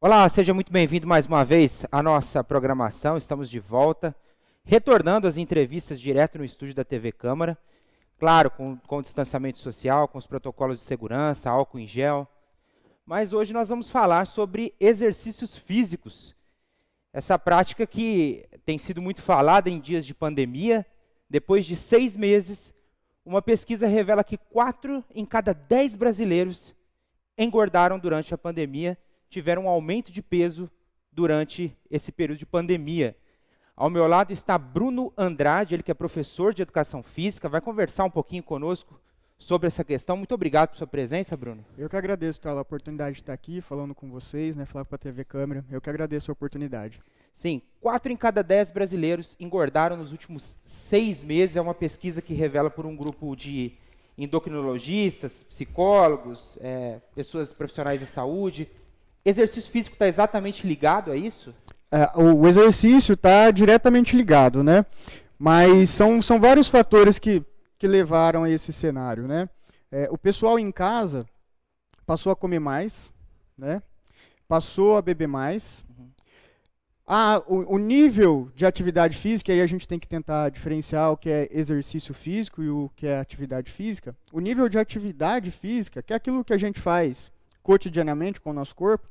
Olá, seja muito bem-vindo mais uma vez à nossa programação. Estamos de volta, retornando às entrevistas direto no estúdio da TV Câmara. Claro, com distanciamento social, com os protocolos de segurança, álcool em gel. Mas hoje nós vamos falar sobre exercícios físicos. Essa prática que tem sido muito falada em dias de pandemia. Depois de 6 meses, uma pesquisa revela que 4 em cada 10 brasileiros engordaram durante a pandemia, tiveram um aumento de peso durante esse período de pandemia. Ao meu lado está Bruno Andrade, ele que é professor de Educação Física, vai conversar um pouquinho conosco sobre essa questão. Muito obrigado por sua presença, Bruno. Eu que agradeço pela oportunidade de estar aqui falando com vocês, falar para a TV Câmara. Eu que agradeço a oportunidade. Sim, 4 em cada 10 brasileiros engordaram nos últimos 6 meses. É uma pesquisa que revela por um grupo de endocrinologistas, psicólogos, pessoas profissionais da saúde. Exercício físico está exatamente ligado a isso? O exercício está diretamente ligado, né? Mas são vários fatores que levaram a esse cenário, né? O pessoal em casa passou a comer mais, né? Passou a beber mais. O nível de atividade física, aí a gente tem que tentar diferenciar o que é exercício físico e o que é atividade física. O nível de atividade física, que é aquilo que a gente faz cotidianamente com o nosso corpo,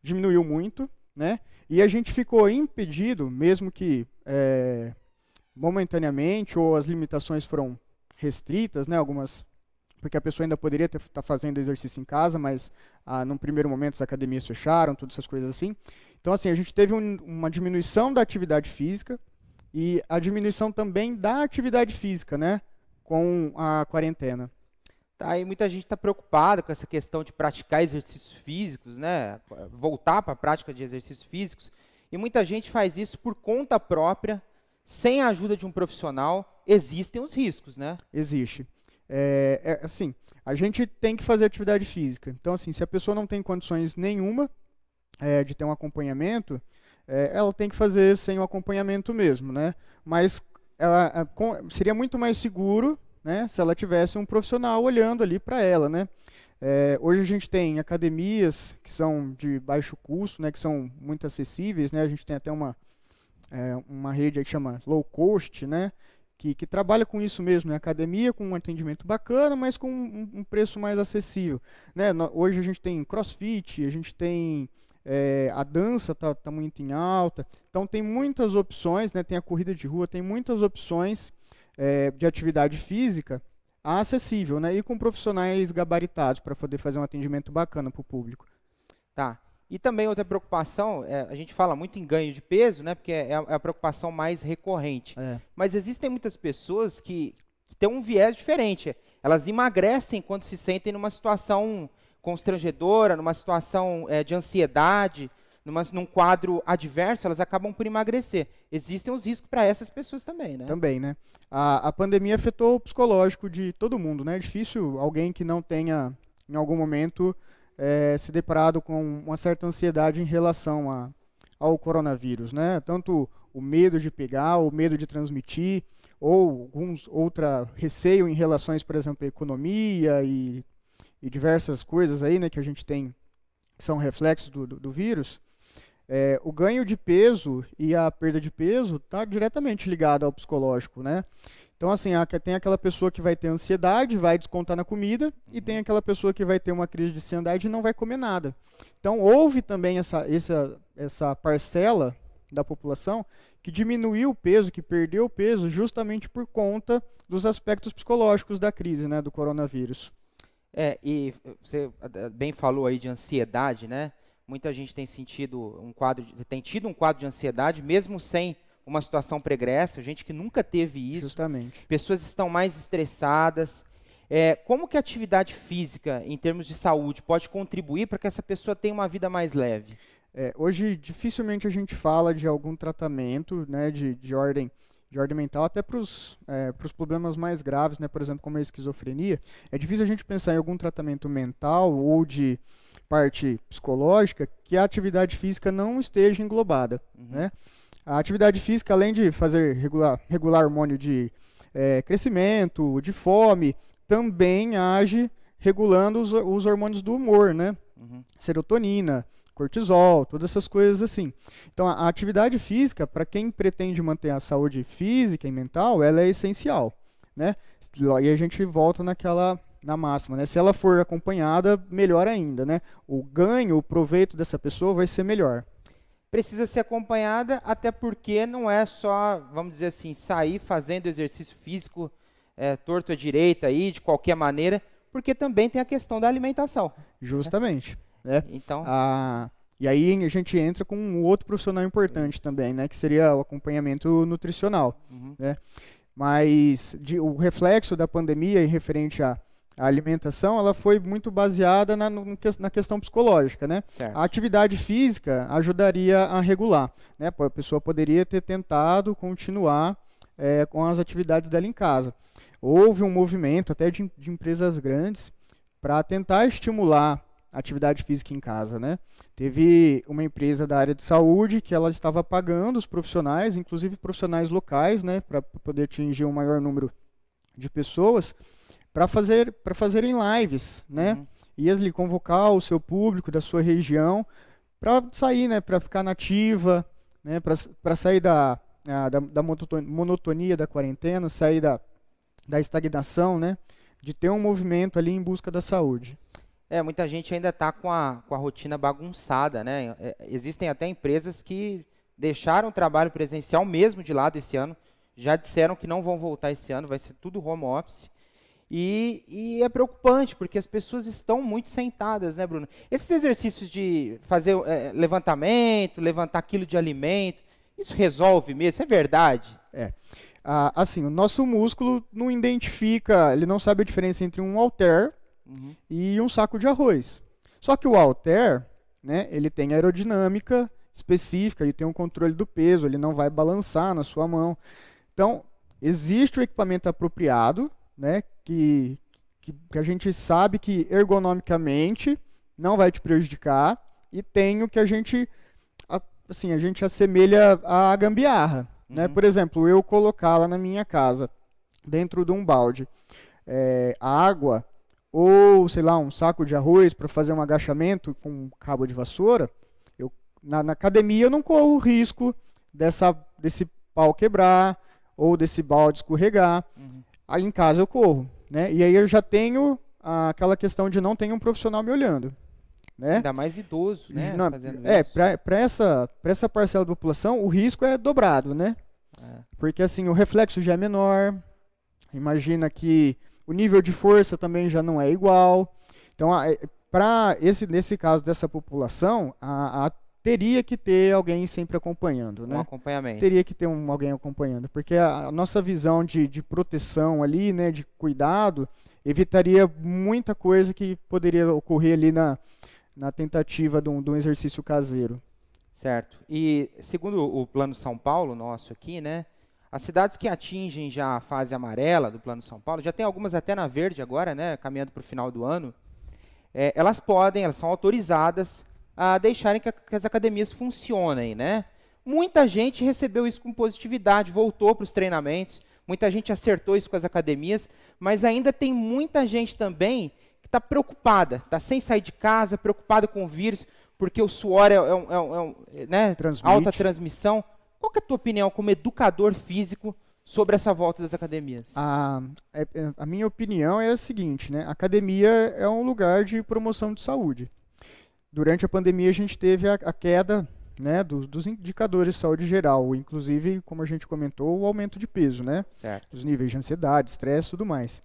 diminuiu muito, né? E a gente ficou impedido, mesmo que momentaneamente, ou as limitações foram restritas, né? Algumas, porque a pessoa ainda poderia estar fazendo exercício em casa, mas num primeiro momento as academias fecharam, todas essas coisas assim. Então, assim, a gente teve uma diminuição da atividade física e a diminuição também da atividade física, né? Com a quarentena. Tá, e muita gente está preocupada com essa questão de praticar exercícios físicos, né? Voltar para a prática de exercícios físicos. E muita gente faz isso por conta própria, sem a ajuda de um profissional. Existem os riscos, né? Existe. Assim, a gente tem que fazer atividade física. Então, assim, se a pessoa não tem condições nenhuma de ter um acompanhamento, ela tem que fazer sem o acompanhamento mesmo, né? Mas seria muito mais seguro, né, se ela tivesse um profissional olhando ali para ela, né? Hoje a gente tem academias que são de baixo custo, né, que são muito acessíveis, né? A gente tem até uma rede aí que chama Low Cost, né, que trabalha com isso mesmo, né? Academia com um atendimento bacana, mas com um preço mais acessível, né? Hoje a gente tem CrossFit, a gente tem a dança tá muito em alta, então tem muitas opções, né? Tem a corrida de rua, tem muitas opções de atividade física acessível, né? E com profissionais gabaritados para poder fazer um atendimento bacana para o público. Tá. E também outra preocupação, a gente fala muito em ganho de peso, né? Porque é a preocupação mais recorrente. Mas existem muitas pessoas que têm um viés diferente. Elas emagrecem quando se sentem numa situação constrangedora, numa situação de ansiedade, num quadro adverso, elas acabam por emagrecer. Existem os riscos para essas pessoas também, né? Também, né? A pandemia afetou o psicológico de todo mundo, né? É difícil alguém que não tenha, em algum momento, se deparado com uma certa ansiedade em relação ao coronavírus, né? Tanto o medo de pegar, o medo de transmitir, ou outra receio em relações, por exemplo, à economia e diversas coisas aí, né, que a gente tem, que são reflexos do vírus. O ganho de peso e a perda de peso está diretamente ligado ao psicológico, né? Então, assim, tem aquela pessoa que vai ter ansiedade, vai descontar na comida, e tem aquela pessoa que vai ter uma crise de ansiedade e não vai comer nada. Então, houve também essa parcela da população que diminuiu o peso, que perdeu o peso, justamente por conta dos aspectos psicológicos da crise, né, do coronavírus. E você bem falou aí de ansiedade, né? Muita gente tem tido um quadro de ansiedade, mesmo sem uma situação pregressa, gente que nunca teve isso. Justamente. Pessoas estão mais estressadas. Como que a atividade física, em termos de saúde, pode contribuir para que essa pessoa tenha uma vida mais leve? Hoje, dificilmente a gente fala de algum tratamento, né, de ordem mental, até para os problemas mais graves, né, por exemplo, como a esquizofrenia. É difícil a gente pensar em algum tratamento mental ou de parte psicológica que a atividade física não esteja englobada, né? A atividade física, além de fazer regular hormônio de crescimento, de fome, também age regulando os hormônios do humor, né? Serotonina, cortisol, todas essas coisas assim. Então, a atividade física, para quem pretende manter a saúde física e mental, ela é essencial, né? E a gente volta na máxima, né? Se ela for acompanhada, melhor ainda, né? O ganho, o proveito dessa pessoa vai ser melhor. Precisa ser acompanhada, até porque não é só, vamos dizer assim, sair fazendo exercício físico torto à direita aí, de qualquer maneira, porque também tem a questão da alimentação. Justamente. Né? Então, E aí a gente entra com um outro profissional importante também, né? Que seria o acompanhamento nutricional. Né? Mas o reflexo da pandemia em referente à alimentação, ela foi muito baseada na questão psicológica, né? certo. A atividade física ajudaria a regular, né? A pessoa poderia ter tentado continuar com as atividades dela em casa. Houve um movimento até de empresas grandes para tentar estimular a atividade física em casa, né? Teve uma empresa da área de saúde que ela estava pagando os profissionais, inclusive profissionais locais, né, para poder atingir um maior número de pessoas, para fazerem lives, né? Ia ali convocar o seu público da sua região para sair, né, para ficar nativa, né, para sair da monotonia da quarentena, sair da estagnação, né, de ter um movimento ali em busca da saúde. Muita gente ainda está com a rotina bagunçada, né? Existem até empresas que deixaram o trabalho presencial mesmo de lado esse ano, já disseram que não vão voltar esse ano, vai ser tudo home office. E é preocupante, porque as pessoas estão muito sentadas, né, Bruno? Esses exercícios de fazer levantamento, levantar quilo de alimento, isso resolve mesmo? Isso é verdade? Assim, o nosso músculo não identifica, ele não sabe a diferença entre um halter e um saco de arroz. Só que o halter, né, ele tem aerodinâmica específica, ele tem um controle do peso, ele não vai balançar na sua mão. Então, existe o equipamento apropriado, né, que a gente sabe que ergonomicamente não vai te prejudicar, e tem o que a gente assemelha à gambiarra. Né? Por exemplo, eu colocar lá na minha casa, dentro de um balde, água, ou, sei lá, um saco de arroz para fazer um agachamento com um cabo de vassoura, na academia eu não corro o risco desse pau quebrar ou desse balde escorregar. Aí em casa eu corro, né? E aí eu já tenho aquela questão de não ter um profissional me olhando. Né? Ainda mais idoso, né? Para essa parcela da população, o risco é dobrado, né? Porque assim, o reflexo já é menor, imagina que o nível de força também já não é igual. Então, nesse caso dessa população, teria que ter alguém sempre acompanhando, né? Um acompanhamento. Teria que ter alguém acompanhando, porque a nossa visão de proteção ali, né, de cuidado, evitaria muita coisa que poderia ocorrer ali na tentativa de um exercício caseiro. Certo. E segundo o Plano São Paulo nosso aqui, né, as cidades que atingem já a fase amarela do Plano São Paulo, já tem algumas até na verde agora, né, caminhando para o final do ano, elas são autorizadas a deixarem que as academias funcionem, né? Muita gente recebeu isso com positividade, voltou para os treinamentos, muita gente acertou isso com as academias, mas ainda tem muita gente também que está preocupada, está sem sair de casa, preocupada com o vírus, porque o suor né, alta transmissão. Qual que é a tua opinião como educador físico sobre essa volta das academias? A minha opinião é a seguinte, né? A academia é um lugar de promoção de saúde. Durante a pandemia a gente teve a queda, né, dos indicadores de saúde geral, inclusive, como a gente comentou, o aumento de peso, né? Certo. Os níveis de ansiedade, estresse e tudo mais.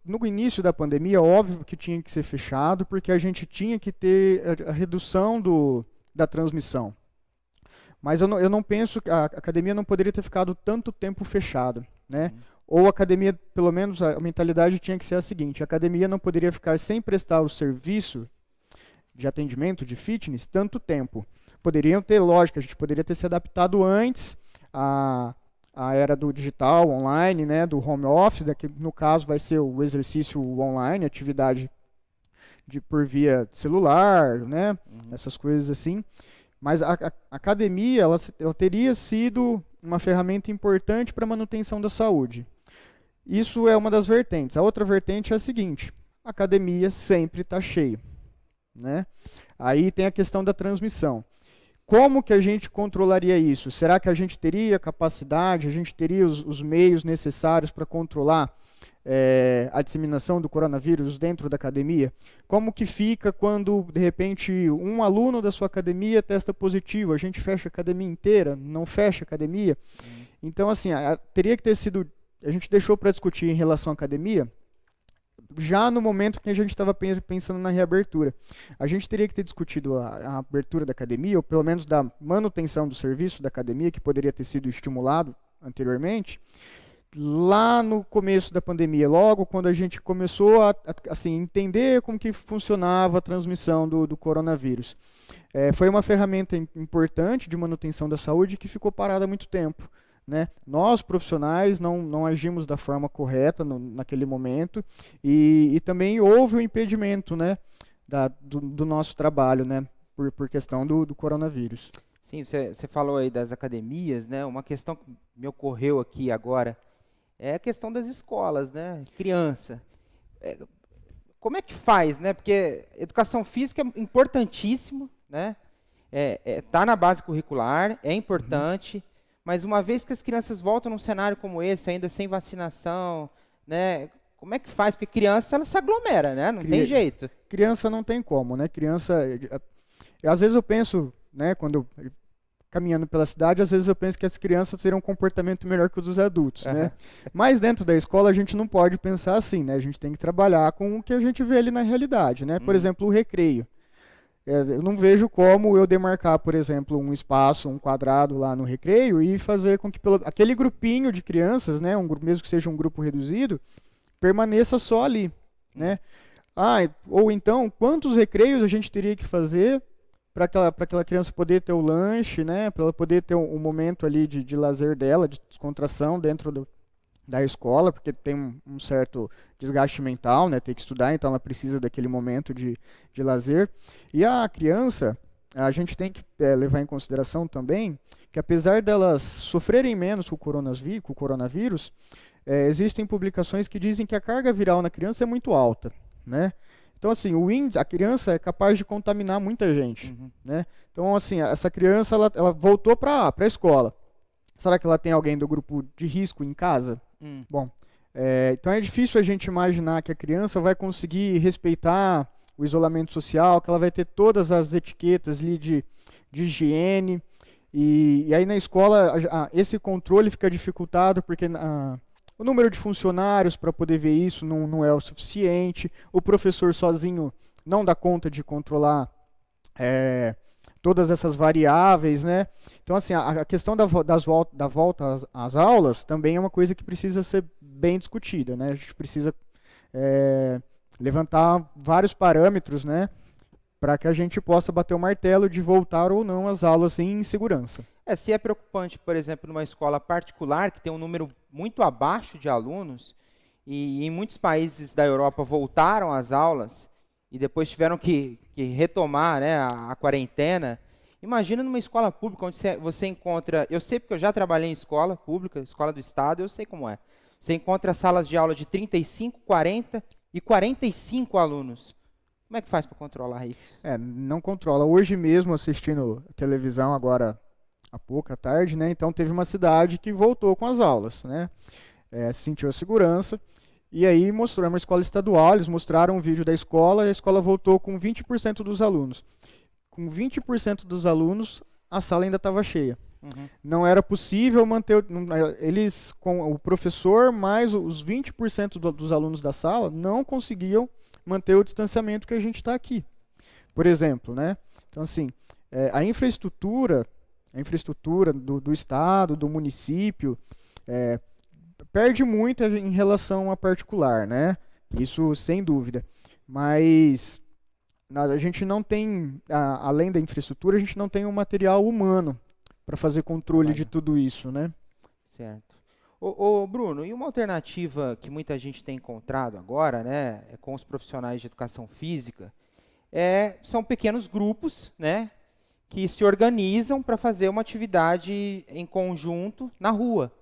No início da pandemia, óbvio que tinha que ser fechado, porque a gente tinha que ter a redução da transmissão. Mas eu não penso que a academia não poderia ter ficado tanto tempo fechada, né? Ou a academia, pelo menos a mentalidade tinha que ser a seguinte: a academia não poderia ficar sem prestar o serviço de atendimento, de fitness, tanto tempo. Poderiam ter, lógico, a gente poderia ter se adaptado antes à era do digital, online, né, do home office, que no caso vai ser o exercício online, atividade por via celular, né, essas coisas assim. Mas a academia, ela teria sido uma ferramenta importante para a manutenção da saúde. Isso é uma das vertentes. A outra vertente é a seguinte: a academia sempre está cheia. né? Aí tem a questão da transmissão. Como que a gente controlaria isso? Será que a gente teria capacidade, a gente teria os meios necessários para controlar a disseminação do coronavírus dentro da academia? Como que fica quando, de repente, um aluno da sua academia testa positivo? A gente fecha a academia inteira? Não fecha a academia? Então, assim, teria que ter sido... A gente deixou para discutir em relação à academia já no momento que a gente estava pensando na reabertura. A gente teria que ter discutido a abertura da academia, ou pelo menos da manutenção do serviço da academia, que poderia ter sido estimulado anteriormente, lá no começo da pandemia, logo quando a gente começou a assim, entender como que funcionava a transmissão do coronavírus. Foi uma ferramenta importante de manutenção da saúde que ficou parada há muito tempo, né? Nós, profissionais, não agimos da forma correta naquele momento e também houve o impedimento, né, do nosso trabalho, né, por questão do coronavírus. Sim, você falou aí das academias, né? Uma questão que me ocorreu aqui agora é a questão das escolas, né? Criança. Como é que faz, né? Porque educação física é importantíssimo, né? Tá na base curricular, é importante. Mas uma vez que as crianças voltam num cenário como esse, ainda sem vacinação, né? Como é que faz? Porque criança, ela se aglomera, né? Não tem jeito. Criança não tem como, né? Criança... Às vezes eu penso, né? Quando eu, caminhando pela cidade, às vezes eu penso que as crianças teriam um comportamento melhor que o dos adultos, né? Mas dentro da escola a gente não pode pensar assim, né? A gente tem que trabalhar com o que a gente vê ali na realidade, né? Por exemplo, o recreio. Eu não vejo como eu demarcar, por exemplo, um espaço, um quadrado lá no recreio e fazer com que aquele grupinho de crianças, né, mesmo que seja um grupo reduzido, permaneça só ali, né? Ou então, quantos recreios a gente teria que fazer para aquela criança poder ter o lanche, né, para ela poder ter um momento ali de lazer dela, de descontração dentro da escola, porque tem um certo desgaste mental, né, ter que estudar, então ela precisa daquele momento de lazer. E a criança, a gente tem que levar em consideração também que apesar delas sofrerem menos com o coronavírus, existem publicações que dizem que a carga viral na criança é muito alta, né? Então, assim, a criança é capaz de contaminar muita gente, né? Então, assim, essa criança, ela voltou para a escola. Será que ela tem alguém do grupo de risco em casa? Bom, então é difícil a gente imaginar que a criança vai conseguir respeitar o isolamento social, que ela vai ter todas as etiquetas ali de higiene, e aí na escola esse controle fica dificultado porque o número de funcionários para poder ver isso não é o suficiente, o professor sozinho não dá conta de controlar todas essas variáveis, né? Então, assim, a questão da volta às aulas também é uma coisa que precisa ser bem discutida, né? A gente precisa levantar vários parâmetros, né? Para que a gente possa bater o martelo de voltar ou não às aulas em segurança. Se é preocupante, por exemplo, numa escola particular, que tem um número muito abaixo de alunos, e em muitos países da Europa voltaram às aulas, e depois tiveram que retomar, né, a quarentena. Imagina numa escola pública onde você encontra... Eu sei porque eu já trabalhei em escola pública, escola do Estado, eu sei como é. Você encontra salas de aula de 35, 40 e 45 alunos. Como é que faz para controlar isso? Não controla. Hoje mesmo, assistindo televisão agora há pouco, à tarde, né, então teve uma cidade que voltou com as aulas, né? Sentiu a segurança. E aí mostrou, uma escola estadual, eles mostraram um vídeo da escola, e a escola voltou com 20% dos alunos. Com 20% dos alunos, a sala ainda estava cheia. Não era possível manter, eles, com o professor, mais os 20% dos alunos da sala, não conseguiam manter o distanciamento que a gente está aqui. Por exemplo, né? Então, assim, a infraestrutura do Estado, do município, perde muito em relação a particular, né? Isso sem dúvida. Mas a gente não tem, além da infraestrutura, a gente não tem um material humano para fazer controle de tudo isso, né? Certo. Ô Bruno, e uma alternativa que muita gente tem encontrado agora, né, com os profissionais de educação física, são pequenos grupos, né, que se organizam para fazer uma atividade em conjunto na rua.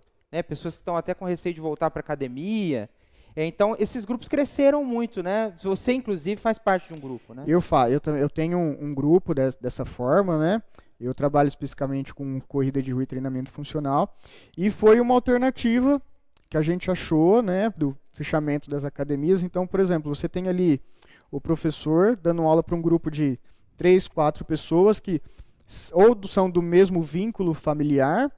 Pessoas que estão até com receio de voltar para a academia. Então, esses grupos cresceram muito, né? Você, inclusive, faz parte de um grupo, né? Eu tenho um grupo dessa forma, né? Eu trabalho especificamente com corrida de rua e treinamento funcional. E foi uma alternativa que a gente achou, né? Do fechamento das academias. Então, por exemplo, você tem ali o professor dando aula para um grupo de 3, 4 pessoas que ou são do mesmo vínculo familiar,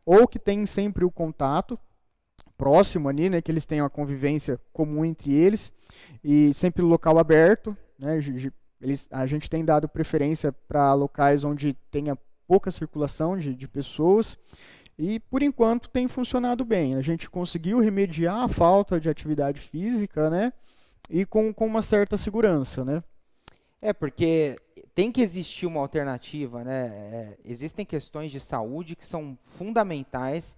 ou que têm sempre o contato próximo ali, né, que eles tenham a convivência comum entre eles, e sempre local aberto, né, a gente tem dado preferência para locais onde tenha pouca circulação de pessoas, e por enquanto tem funcionado bem. A gente conseguiu remediar a falta de atividade física, né, e com uma certa segurança, né. Porque tem que existir uma alternativa, né? Existem questões de saúde que são fundamentais.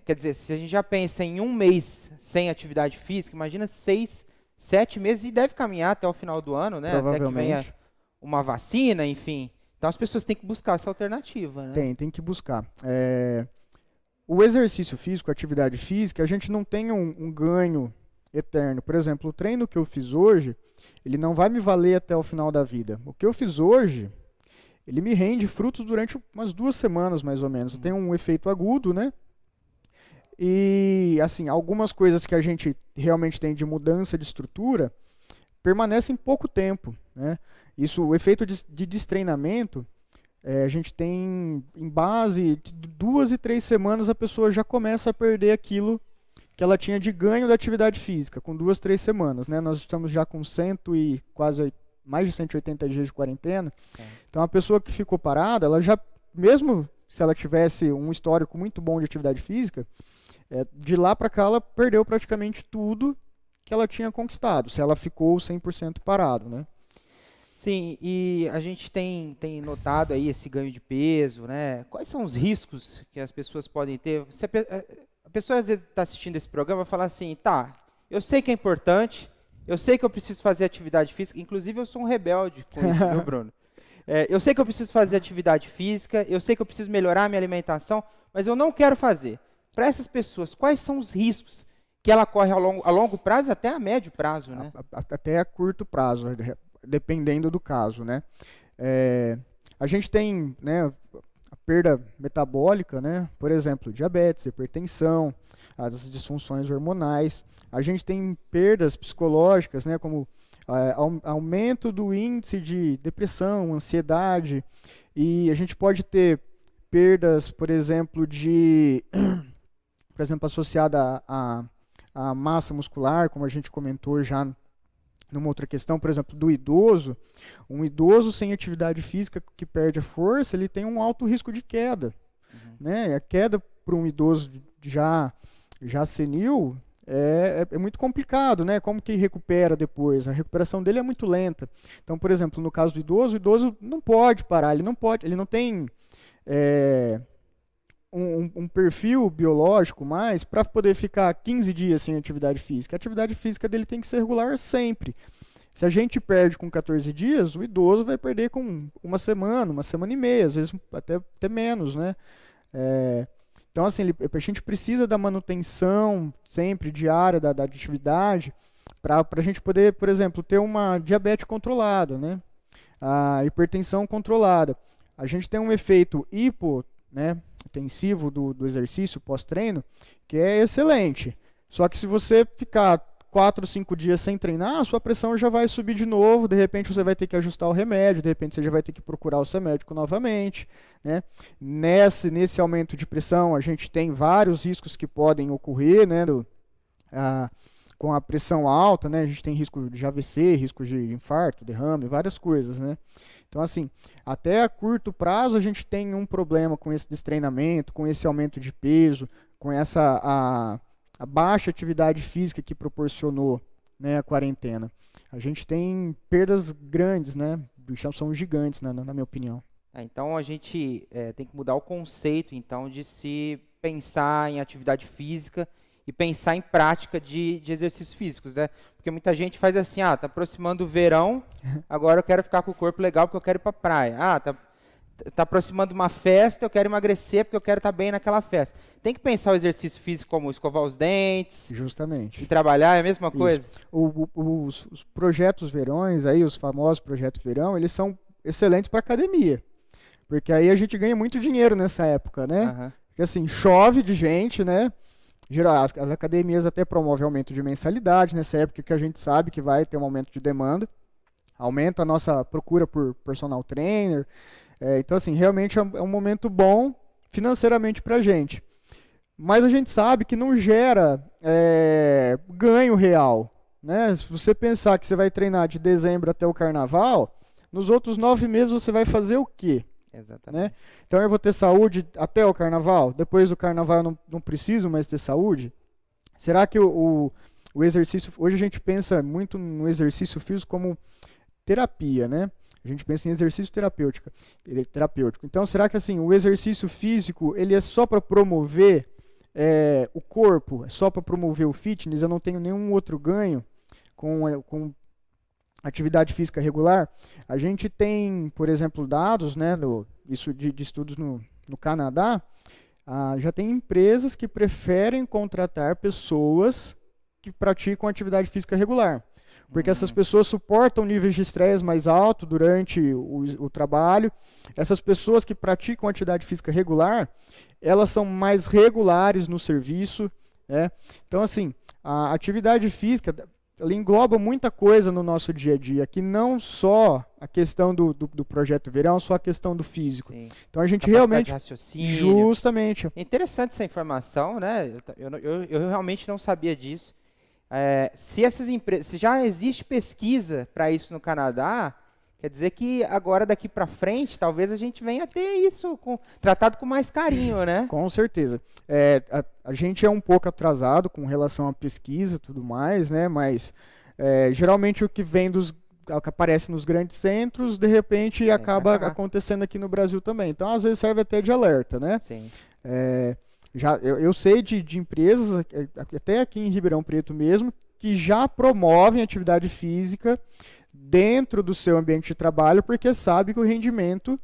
Quer dizer, se a gente já pensa em um mês sem atividade física, imagina 6, 7 meses, e deve caminhar até o final do ano, né? Até que venha uma vacina, enfim. Então as pessoas têm que buscar essa alternativa, né? Tem que buscar. O exercício físico, a atividade física, a gente não tem um ganho eterno. Por exemplo, o treino que eu fiz hoje, ele não vai me valer até o final da vida. O que eu fiz hoje, ele me rende frutos durante umas 2 semanas, mais ou menos. Tem um efeito agudo, né? E, assim, algumas coisas que a gente realmente tem de mudança de estrutura permanecem pouco tempo, né? Isso, o efeito de destreinamento, a gente tem, em base de 2 e 3 semanas, a pessoa já começa a perder aquilo que ela tinha de ganho da atividade física, com 2, 3 semanas, né? Nós estamos já com mais de 180 dias de quarentena. Então, a pessoa que ficou parada, ela já, mesmo se ela tivesse um histórico muito bom de atividade física, de lá para cá ela perdeu praticamente tudo que ela tinha conquistado, se ela ficou 100% parado, né? Sim, e a gente tem notado aí esse ganho de peso, né? Quais são os riscos que as pessoas podem ter? A pessoa às vezes está assistindo esse programa e fala assim, tá, eu sei que é importante, eu sei que eu preciso fazer atividade física, inclusive eu sou um rebelde com isso, viu, Bruno? Eu sei que eu preciso fazer atividade física, eu sei que eu preciso melhorar a minha alimentação, mas eu não quero fazer. Para essas pessoas, quais são os riscos que ela corre a longo prazo e até a médio prazo, né? Até a curto prazo, dependendo do caso, né? A gente tem, né, a perda metabólica, né? Por exemplo, diabetes, hipertensão, as disfunções hormonais. A gente tem perdas psicológicas, né, como aumento do índice de depressão, ansiedade, e a gente pode ter perdas, por exemplo, associada à massa muscular, como a gente comentou já numa outra questão, por exemplo, do idoso. Um idoso sem atividade física que perde a força, ele tem um alto risco de queda. Né? A queda para um idoso já senil é muito complicado, né? Como que recupera depois? A recuperação dele é muito lenta. Então, por exemplo, no caso do idoso, o idoso não pode parar, ele não tem um perfil biológico mais para poder ficar 15 dias sem atividade física. A atividade física dele tem que ser regular sempre. Se a gente perde com 14 dias, o idoso vai perder com uma semana e meia, às vezes até menos, né? Então, assim, a gente precisa da manutenção sempre diária da atividade para a gente poder, por exemplo, ter uma diabetes controlada, né? A hipertensão controlada. A gente tem um efeito intensivo do exercício pós-treino que é excelente. Só que se você ficar 4, 5 dias sem treinar, a sua pressão já vai subir de novo, de repente você vai ter que ajustar o remédio, de repente você já vai ter que procurar o seu médico novamente, né? Nesse aumento de pressão, a gente tem vários riscos que podem ocorrer, né? Com a pressão alta, né? A gente tem risco de AVC, risco de infarto, derrame, várias coisas, né? Então, assim, até a curto prazo a gente tem um problema com esse destreinamento, com esse aumento de peso, com a baixa atividade física que proporcionou, né, a quarentena. A gente tem perdas grandes, né? São gigantes, né, na minha opinião. Então a gente tem que mudar o conceito, então, de se pensar em atividade física e pensar em prática de exercícios físicos, né? Porque muita gente faz assim, tá aproximando o verão, agora eu quero ficar com o corpo legal porque eu quero ir para a praia. tá aproximando uma festa, eu quero emagrecer porque eu quero estar bem naquela festa. Tem que pensar o exercício físico como escovar os dentes. Justamente. E trabalhar, é a mesma coisa? Os projetos verões, aí, os famosos projetos verão, eles são excelentes para academia. Porque aí a gente ganha muito dinheiro nessa época, né? Uhum. Porque assim, chove de gente, né? Geral, as academias até promovem aumento de mensalidade nessa época que a gente sabe que vai ter um aumento de demanda. Aumenta a nossa procura por personal trainer. Então, assim, realmente é um momento bom financeiramente para a gente. Mas a gente sabe que não gera ganho real, né? Se você pensar que você vai treinar de dezembro até o carnaval, nos outros 9 meses você vai fazer o quê? Exatamente. Né? Então eu vou ter saúde até o carnaval, depois do carnaval eu não preciso mais ter saúde? Será que o exercício... Hoje a gente pensa muito no exercício físico como terapia, né? A gente pensa em exercício terapêutico. Então será que assim, o exercício físico ele é só para promover o corpo, é só para promover o fitness? Eu não tenho nenhum outro ganho com atividade física regular? A gente tem, por exemplo, dados, né, isso de estudos no Canadá, já tem empresas que preferem contratar pessoas que praticam atividade física regular, porque essas pessoas suportam níveis de estresse mais alto durante o trabalho. Essas pessoas que praticam atividade física regular, elas são mais regulares no serviço, né? Então, assim, a atividade física... ela engloba muita coisa no nosso dia a dia, que não só a questão do projeto verão, só a questão do físico. Sim. Então a gente Capacidade realmente... de raciocínio. Justamente. É interessante essa informação, né? Eu realmente não sabia disso. Se essas empresas, se já existe pesquisa para isso no Canadá, quer dizer que agora daqui para frente, talvez a gente venha a ter isso tratado com mais carinho, né? Com certeza. A gente é um pouco atrasado com relação à pesquisa e tudo mais, né? Mas geralmente o que aparece nos grandes centros, de repente acaba acontecendo aqui no Brasil também. Então, às vezes serve até de alerta, né? Sim. Eu sei de empresas, até aqui em Ribeirão Preto mesmo, que já promovem atividade física dentro do seu ambiente de trabalho, porque sabe que o rendimento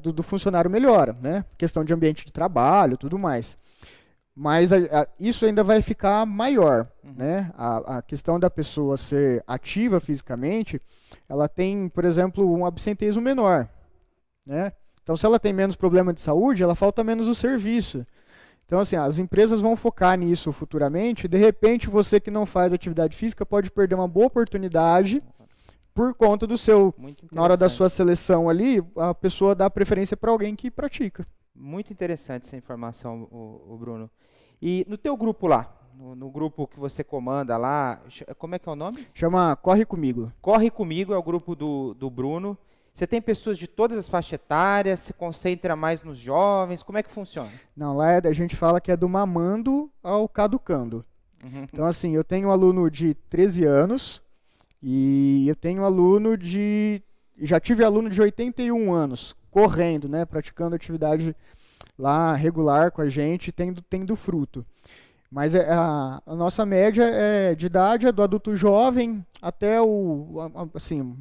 do funcionário melhora, né? Questão de ambiente de trabalho, tudo mais. Mas isso ainda vai ficar maior, né? A questão da pessoa ser ativa fisicamente, ela tem, por exemplo, um absenteísmo menor, né? Então, se ela tem menos problema de saúde, ela falta menos o serviço. Então, assim, as empresas vão focar nisso futuramente, e de repente você que não faz atividade física pode perder uma boa oportunidade por conta do seu... Na hora da sua seleção ali, a pessoa dá preferência para alguém que pratica. Muito interessante essa informação, o Bruno. E no teu grupo lá, no grupo que você comanda lá, como é que é o nome? Chama Corre Comigo. Corre Comigo é o grupo do Bruno. Você tem pessoas de todas as faixas etárias, se concentra mais nos jovens, como é que funciona? Não, lá a gente fala que é do mamando ao caducando. Então, assim, eu tenho um aluno de 13 anos e eu tenho aluno já tive aluno de 81 anos, correndo, né, praticando atividade lá regular com a gente, tendo fruto. Mas a nossa média de idade é do adulto jovem até assim,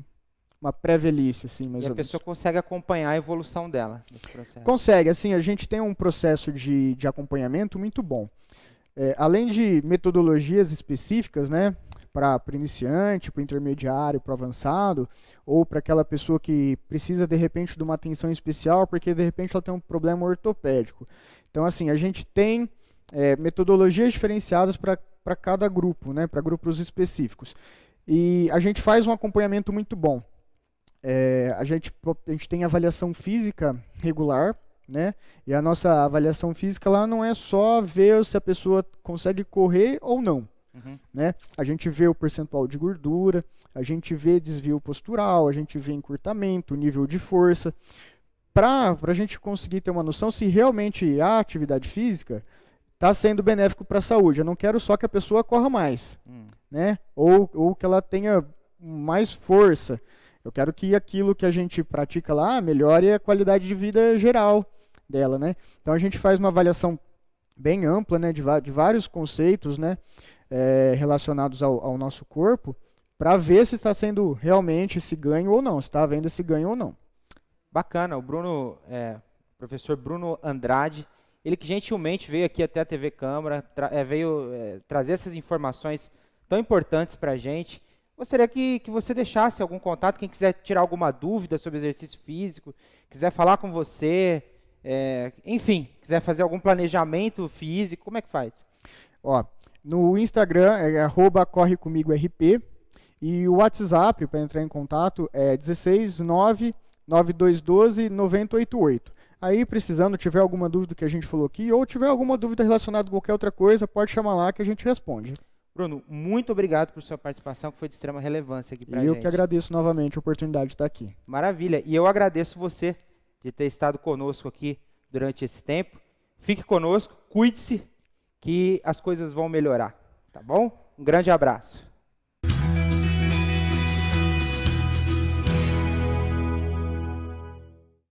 uma pré-velhice, assim, mais ou menos. E a pessoa consegue acompanhar a evolução dela nesse processo? Consegue, assim, a gente tem um processo de acompanhamento muito bom. Além de metodologias específicas, né, para o iniciante, para o intermediário, para o avançado, ou para aquela pessoa que precisa, de repente, de uma atenção especial, porque, de repente, ela tem um problema ortopédico. Então, assim, a gente tem metodologias diferenciadas para cada grupo, né, para grupos específicos. E a gente faz um acompanhamento muito bom. A gente tem avaliação física regular, né? E a nossa avaliação física lá não é só ver se a pessoa consegue correr ou não. Né? A gente vê o percentual de gordura, a gente vê desvio postural, a gente vê encurtamento, nível de força, para a gente conseguir ter uma noção se realmente a atividade física está sendo benéfico para a saúde. Eu não quero só que a pessoa corra mais, né? Ou que ela tenha mais força. Eu quero que aquilo que a gente pratica lá melhore a qualidade de vida geral dela, né? Então a gente faz uma avaliação bem ampla, né, de vários conceitos, né, relacionados ao nosso corpo, para ver se está sendo realmente esse ganho ou não, se está havendo esse ganho ou não. Bacana, o Bruno, professor Bruno Andrade, ele que gentilmente veio aqui até a TV Câmara, veio trazer essas informações tão importantes para a gente. Gostaria que você deixasse algum contato, quem quiser tirar alguma dúvida sobre exercício físico, quiser falar com você, enfim, quiser fazer algum planejamento físico, como é que faz? Ó, no Instagram é @correcomigorp e o WhatsApp para entrar em contato é 16992129088. Aí, precisando, tiver alguma dúvida que a gente falou aqui, ou tiver alguma dúvida relacionada a qualquer outra coisa, pode chamar lá que a gente responde. Bruno, muito obrigado por sua participação, que foi de extrema relevância aqui para a gente. E eu que agradeço novamente a oportunidade de estar aqui. Maravilha. E eu agradeço você de ter estado conosco aqui durante esse tempo. Fique conosco, cuide-se, que as coisas vão melhorar, tá bom? Um grande abraço.